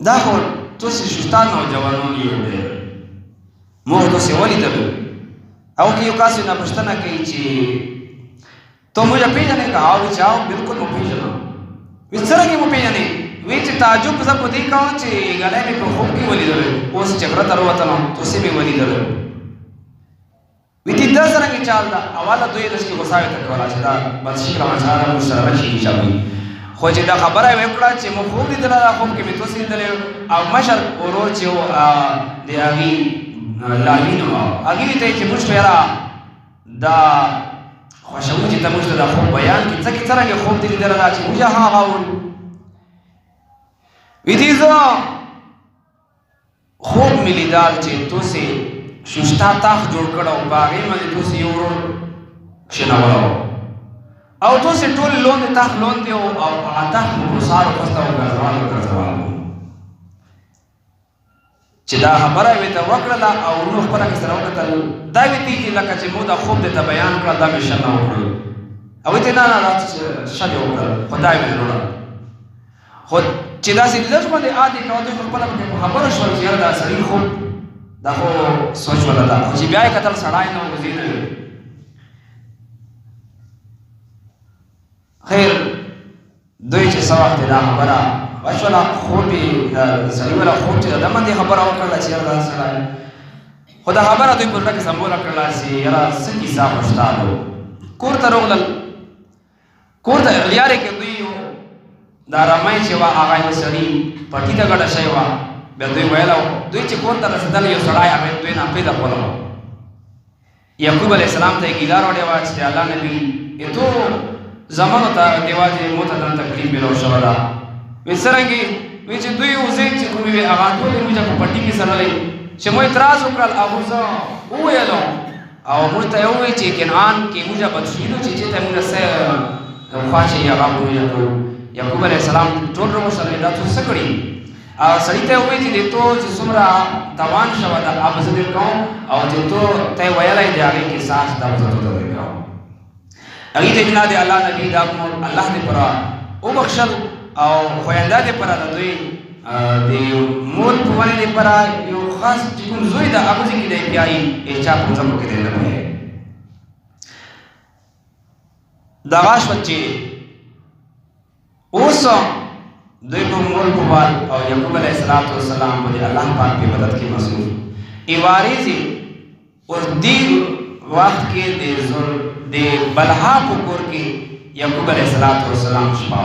دا خو تاسې شوشتان نوجوانان یو ډېر موږ تاسې ولیدلو او که یو کس نه پوښتنه کوي چې ته موږ پېژنې که او چې او بلکل مو پېژنم وی څرنګه مو پېژنې وی چې تعجب زه په دې کوم چې ګلی مې په خوب کې ولیدلو اوس چې غره ته راوتلم تاسې مې ولیدلو وی دې دا څرنګه چال ده اوله دوی ورځ کې غوسه ورته کوله چې دا بدشکله مچاره موږ سره راشي انشاءالله خو چې دا خبره یې وکړه چې مو خوب لیدلی دا خوب کې مې تاسې لیدلی او مشر ورور چې و د هغې لاوي نوم هغې ته یې چې موږ خو یاره دا خوښوو چې ته موږ ته دا خوب بیان کړي ځکه څرنګه خوب دې لیدلی دا چې موږ هغه ولو وی دې زه خوب مې لیدل چې تاسې شوشتا تاخ جوړ کړی او په هغې باندې تاسې یو ورور کښېنولی او تاسې ټول لاندې تاخ لاندې او هغه تاخ مو په سهار وخوسته او ګرځول چې دا خبره یې ورته وکړله او ورونو خپله کې سره وکتل دا یې ورته چې لکه چې مو دا خوب درته بیان کړه دا مې ښه نه وکړل او ورته نه نه دا ښه دې وکړل خو دا یې مې وروړه خو چې داسې لږ باندې عادي کوه دوی خپله پکې په خبره شول چې یاره دا سړي خوب دا خو سوچ ولا ده خو چې بیا یې کتل سړی نه و وزېدلی خیر دوی چې څه وخت دا خبره وشوله خوب یې سړي والا خوب چې د ده باندې خبره وکړله چې یاره دا سړی خو دا خبره دوی په زړه کې سمبوله کړله چې یاره څه کیسه خوشتالو کور ته راغلل کور ته لیارې کې دوی دا رمۍ چې وه هغه یو سړي پټي ته ګډه شوې وه بیا دوی ویله دوی چې کور ته رسېدل یو سړی هغې دوی نه پیدا کړله یعقوب علیه السلام ته یې ګیله راوړې وه چې الله نبي اتو زمانو ته دیوازې مو ته دلته تکلیف میلاو شوه ده وی څرنګې وی چې دوی اوسې چې کومې وې هغه ټولې موږ په پټي کې سرلی چې مو اعتراض وکړل هغو زه وویلو او موږ ته یې وویل چې کنعان کې موږ بدخیلو چې چېرته موږ څه خوا چې هغه موږ کړو یعقوب علیه السلام ټول راوشرلی دا تو څه کړي او سړي ته یې وویل چې دې تو چې څومره توان شوه ده هغه به زه در کوم او چې تو ته یې ویلی د هغې قصاص دا به زه تو ته در کوم هغې ته بنا د الله نبي دا الله دې پره وبخښل او خوینده دې پره د دوی د مور په ونې دې پره یو خاص چې کوم زوی ده هغه ځای کې دی بیایي چا په ځمکو کې دی نه پوهېږي دغه شوه چې اوس دوی په مور په وال او یعقوب علیه السلام په دې الله پاک په عبادت کې مصروف ایواریزي اوس دې وخت کې د بلها په کور کې یعقوب علیه السلام شپه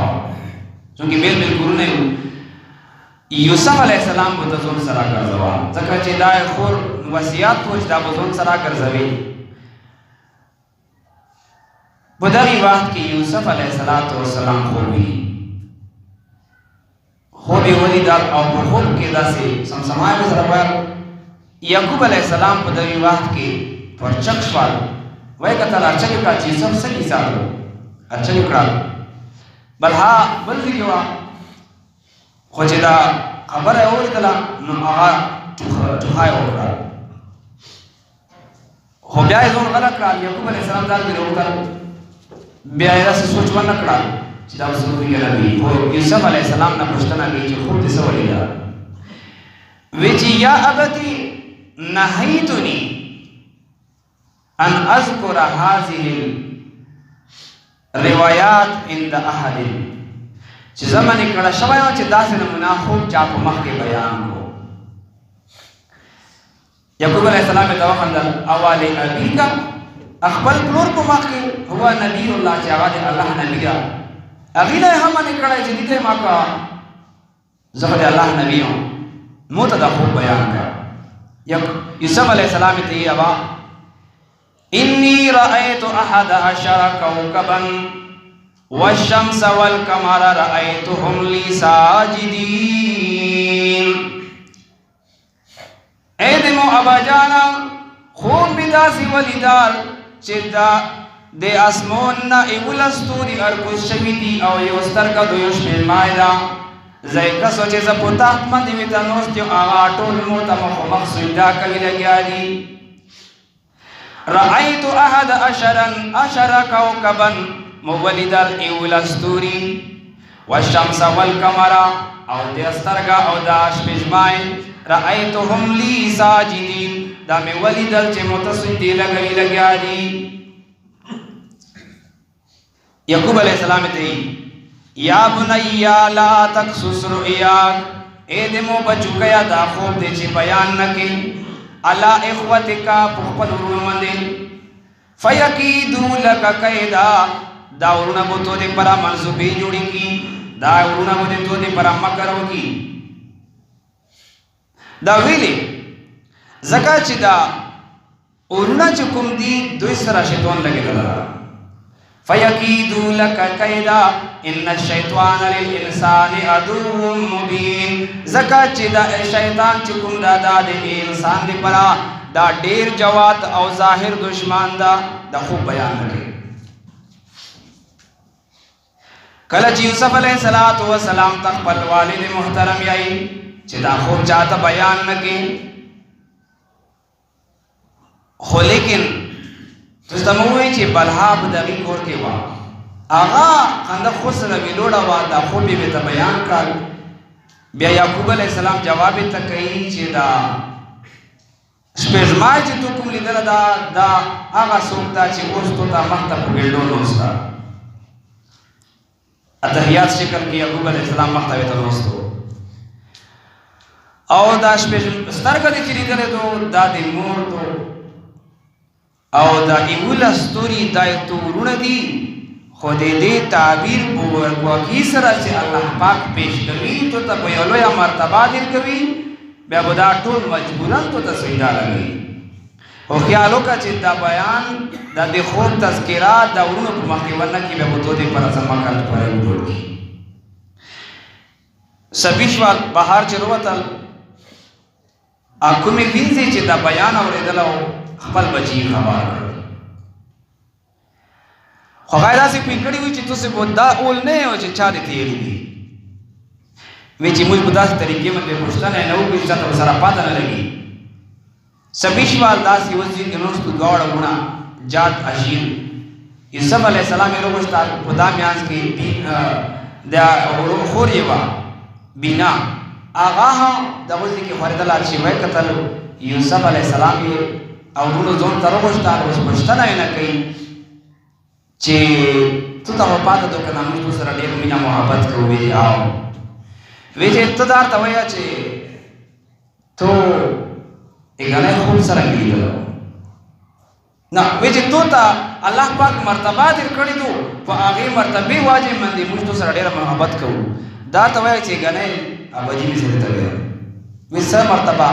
چونکې بیل بیل کورونه یوسف علیه السلام به د ځون سره ګرځوه ځکه چې دا یې خور وصیت و چې دا به ځون سره ګرځوي په دغې وخت کې یوسف علیه السلام خوب ویني خوب یې ولیدل او په خوب کې داسې سمسمای ورسره ویل یعقوب علیه السلام په دغې وخت کې پرچک شول وایي کتل ارچک یې کړه چې یوسف څه کیسه ده ارچک یې کړه بلها بل ځای کې وه خو چې دا خبره یې واورېدله نو هغه ټوخه یې وکړه خو بیا یې ځان غله کړه یعقوب علیه السلام ځان پرې وکړل بیا یې داسې سوچ ونه کړه چې دا اوس زموږ وي خو یوسف علیه السلام نه پوښتنه کوي چې خوب دې څه ولیده وی چې یا ابتي نهیتني ان اذکر هذه روایات عند احد چې زمانه کړه شوی و چې داسې نمونه خوب چا په مخ کې بیان کو یعقوب علیه السلام ته وخندل اوالی ابیکا خپل پلور په مخ کې هو نبی الله چې هغه د الله نبی ده هغې نه یې هم منې کړی چې دې ته یې ما کوه زه خو د الله نبي یم مو ته دا خوب بیان کړه یوسف علیه السلام ته یې ابا إني رأيت 11 كوكبا والشمس والقمر رأيتهم لي ساجدين ایدمو ابا جانا خوب بداسی ولیدار چه د اسمون نا ایولستوری ارکوز شوی دی او یوستر کا دویوش میلمائی دا زیکا سوچے زپوتاق من دیویتا نوستیو آغا طول موتا مخمخ سویدہ کوی لگیا دی رأيت 11 كوكبا مولد الإولستوري والشمس والقمر او د استرګه او د شپږمای رأيتهم لي ساجدين دا مې ولیدل چې متصدي لګیا دي. یعقوب علیہ السلام ته یا بنیا لا تقصص رؤیاک اے دمو بچو کیا دا خوب دے چی بیان نکی علا اخوتکا پخپل ورون مندے فیقیدو لکا قیدا دا ورون بوتو دے پرا منصوبی جوڑی کی دا ورون بوتو دے پرا مکرو کی دا ویلی زکا چی دا ورون چکم دی دوی سرا شیطان لگے دلا فَيَكِيدُوا لَكَ كَيْدًا إِنَّ الشَّيْطَانَ لِلْإِنسَانِ عَدُوٌّ مُبِينٌ زکات چې دا شیطان چې کوم دا د انسان دی پرا دا ډیر جوات او ظاهر دشمن دا د خوب بیان کړي. کله چې یوسف علیه السلام خپل والد محترم یې چې دا خوب چاته بیان نکړي خو لیکن تستموي چې بلها په دغه کور کې وا اغا خندق خسر ویلوړه وا دا خو به ته بیان کړ. بیا یعقوب علیہ السلام جواب ته کوي چې دا شپږمای چې تو کوم لیدل دا هغه څوک چې اوس ته مخته په ګلډو نوستا اتحیات شکل کې یعقوب علیہ السلام مخته ته نوستو او دا شپږ سترګې چې لیدل دا د مور ته او دا ایولا ستوری دایتو ورونه دی خو دې تعبیر په ورکوکی سره چې الله پاک پیش کوي تو ته په یو لویه مرتبه در کوي بیا به دا ټول مجبورن تو ته سجده لګوي. خو خیال وکړه چې دا بیان دا د خوب تذکرات دا ورونه په مخ کې ورنه کي بیا به تو دې پر ازما کړ پرې جوړ کی سبیشوال بهر چې وروتل اكو می وینځي چې دا بیان اورېدل خپل بچی خبر کړ خو غیر اسې پکړی وي چې تاسو په دا اول نه او چې چا دې تیری دي وی چې موږ په داسې طریقې باندې پوښتنه نه وکړو چې تاسو سره پاتې نه لګي سبیشوال داسې وځي چې نو ستو غاړه ونه جات اشیر یوسف علیہ السلام یې وروسته په دا میانس کې دا خوري وا بنا اغا د وځي کې خریدل چې وای کتل یوسف علیہ السلام یې او ورونو ځون تر وښتا اوس پښتنه نه کوي چې ته ته پاتې دوه کنه موږ سره ډېر مینا محبت کوي او وی چې ته دا ته وایې چې ته اګانه خوب سره کېدل نه وی چې ته ته الله پاک مرتبه در کړی دو په هغه مرتبه واجب باندې موږ سره ډېر محبت کوو دا ته وایې چې اګانه ابدي می سره ته وی سره مرتبه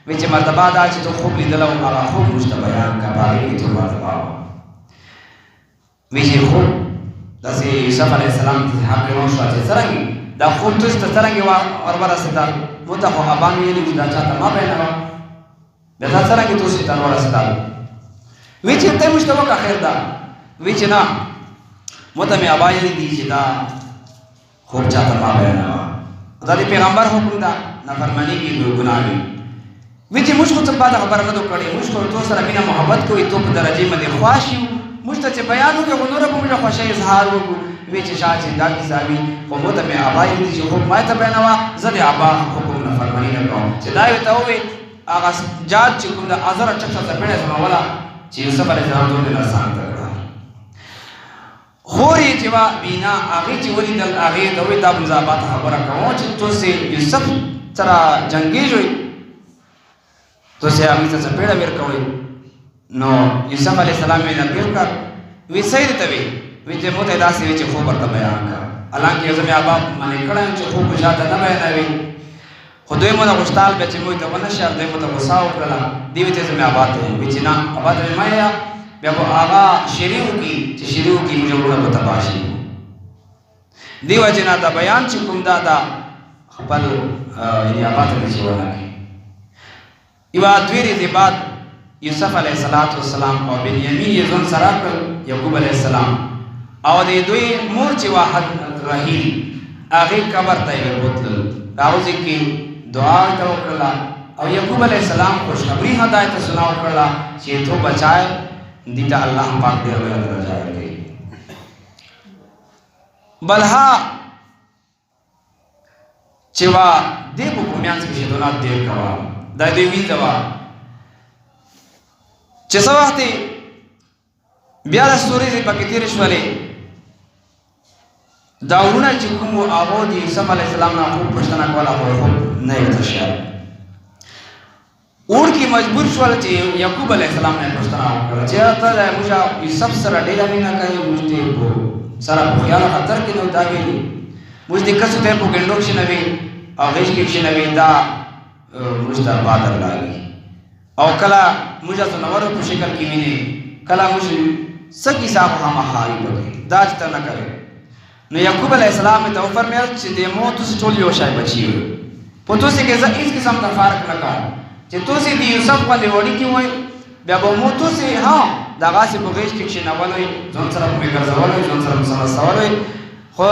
وی چې مرتبه دا چې ته خوب لیدل او هغه خوب مشته بیان کا باندې ته مرتبه وی چې خوب داسې یوسف علیہ السلام حق نو شو چې څنګه دا خوب ته څنګه وربره ستل مته خو ابان ویلي دا چاته ما بیانوا دا څنګه تاسو ته ورسېدل وی چې ته مشته وکړه خیر دا وی چې نه مته مې ابا یې دي چې دا خوب چاته ما بیانوا دا د پیغمبر حکم دا نافرمانی کی ګناه وی چې موږ خو ته بعد خبر نه کړې موږ خو تو سره مینا محبت کوي تو په درجه باندې خواشي موږ ته چې بیان وکړو نور په موږ خوشي اظهار وکړو وی چې شاه چې دا کیسه وی خو مو ته مې ابا یې چې حکم ما ته بیانوا زه د ابا حکم نه فرمانی نه کوم چې دا وی ته وی هغه جات چې کوم د ازر چکه ته پیړې سمولا چې یوسف علیه السلام ته نه سان کړ خوري چې وا بینا هغه چې ولیدل هغه د وی د مزابات خبره کوم چې تاسو یوسف سره جنگي جوړ تو سے هغه ته پیړه ورکوي نو یوسف علیہ السلام یې نبیو کا وی سید ته وی چې مو ته داسې چې خو ورته بیان کا الانکه زمي ابا باندې کړم چې خو بشاته نه بیانوي خو دوی مو غوښتال به چې مو ته ونه شر دوی مو ته وساو کړل دی وی ته زمي ابا ته وی چې نه ابا ته ما یا بیا کو آغا شریو کی چې شریو کی موږ ورته تباشي دی وجه نه دا بیان چې کوم دا خپل یې ابا ته چې ونه ایوا دویری دی بعد یوسف علیہ السلام او بنیامین یې ځون سره کړ یعقوب علیہ السلام او د دوی مور چې واحد رحیل هغه قبر ته وربوتل راوځي کې دعا وکړه او یعقوب علیہ السلام خوشخبری هدایت سناو کړه چې تو بچای دیتا الله پاک دې ورته درجه ورکړي بلها چې وا دې په میانس کې شیطانات ډېر کوا دا دوی وینځه وا چې څه وخت بیا د ستوري پکې تېرې شولې دا ورونه چې کوم هغه د یوسف علیه السلام نه خوب پوښتنه کوله خو نه یې تشیال اور کې مجبور شول چې یعقوب علیه السلام نه پوښتنه وکړه چې ته موږ یوسف سره ډېره مینه کوي موږ دې په سره په خیال خطر کې نو دا ویلي موږ دې کسو ته په ګنډو کې نه وي او غیش کې چې نه وي دا موږ ته بادر لاګي او کله موږ ځنورو په شکل کې ویني کله موږ سکی صاحب هم خایي کوي دا چې نه کوي نو یعقوب علیه السلام ته فرمایل چې د موت ټول یو شای بچي په توسه کې ځکه هیڅ قسم ته فرق نه کار چې توسه دی یوسف باندې وړي کې وای بیا به موت توسه ها دا غاسي په غیش کې چې نه ولای ځون سره په ګرځولای ځون سره مسله سوالای خو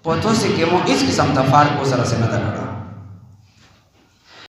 په توسه کې مو هیڅ قسم ته فرق وسره نه ده کړه